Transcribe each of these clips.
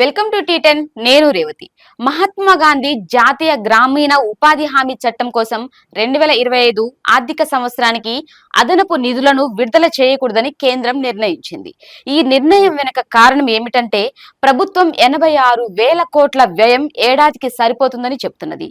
Welcome to టీ10. నేను రేవతి. మహాత్మా గాంధీ జాతీయ గ్రామీణ ఉపాధి హామీ చట్టం కోసం 2025 ఆర్థిక సంవత్సరానికి అదనపు నిధులను విడుదల చేయకూడదని కేంద్రం నిర్ణయించింది. ఈ నిర్ణయం వెనుక కారణం ఏమిటంటే ప్రభుత్వం 86,000 కోట్ల వ్యయం ఏడాదికి సరిపోతుందని చెప్తున్నది.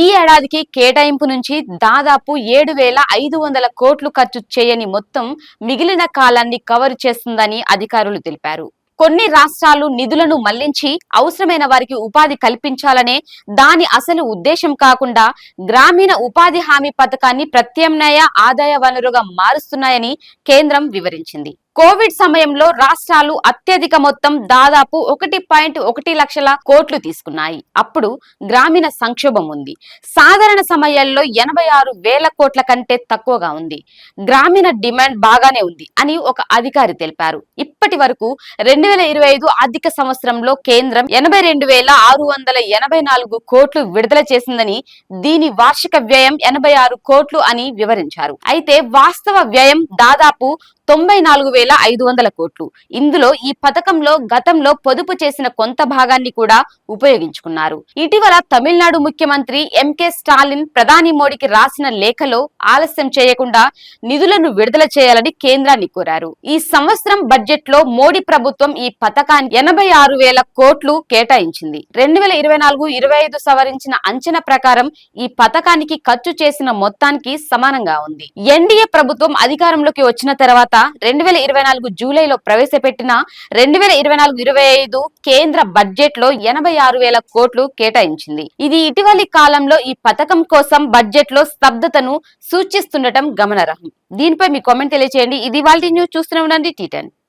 ఈ ఏడాదికి కేటాయింపు నుంచి దాదాపు 7,500 కోట్లు ఖర్చు చేయని మొత్తం మిగిలిన కాలాన్ని కవర్ చేస్తుందని అధికారులు తెలిపారు. కొన్ని రాష్ట్రాలు నిధులను మళ్లించి అవసరమైన వారికి ఉపాధి కల్పించాలనే దాని అసలు ఉద్దేశం కాకుండా గ్రామీణ ఉపాధి హామీ పథకాన్ని ప్రత్యామ్నాయ ఆదాయ వనరుగా మారుస్తున్నాయని కేంద్రం వివరించింది. కోవిడ్ సమయంలో రాష్ట్రాలు అత్యధిక మొత్తం దాదాపు 1.1 లక్షల కోట్లు తీసుకున్నాయి. అప్పుడు గ్రామీణ సంక్షోభం ఉంది. సాధారణ సమయాల్లో 86,000 కోట్ల కంటే తక్కువగా ఉంది. గ్రామీణ డిమాండ్ బాగానే ఉంది అని ఒక అధికారి తెలిపారు. ఇప్పటి వరకు 2025 ఆర్థిక సంవత్సరంలో కేంద్రం 82,684 కోట్లు విడుదల చేసిందని, దీని వార్షిక వ్యయం 86 కోట్లు అని వివరించారు. అయితే వాస్తవ వ్యయం దాదాపు 94,500 కోట్లు. ఇందులో ఈ పథకంలో గతంలో పొదుపు చేసిన కొంత భాగాన్ని కూడా ఉపయోగించుకున్నారు. ఇటీవల తమిళనాడు ముఖ్యమంత్రి ఎంకే స్టాలిన్ ప్రధాని మోడీకి రాసిన లేఖలో ఆలస్యం చేయకుండా నిధులను విడుదల చేయాలని కేంద్రాన్ని కోరారు. ఈ సంవత్సరం బడ్జెట్ లో మోడీ ప్రభుత్వం ఈ పథకానికి 86,000 కోట్లు కేటాయించింది. 2024-25 సవరించిన అంచనా ప్రకారం ఈ పథకానికి ఖర్చు చేసిన మొత్తానికి సమానంగా ఉంది. ఎన్డీఏ ప్రభుత్వం అధికారంలోకి వచ్చిన తర్వాత 2024 జూలైలో ప్రవేశపెట్టిన 2024-25 కేంద్ర బడ్జెట్ లో 86,000 కోట్లు కేటాయించింది. ఇది ఇటీవలి కాలంలో ఈ పథకం కోసం బడ్జెట్ లో స్తబ్దతను సూచిస్తుండటం గమనార్హం. దీనిపై మీ కామెంట్ తెలియజేయండి. ఇది ఇవాల్టి న్యూస్. చూస్తూనే ఉండండి టీ10.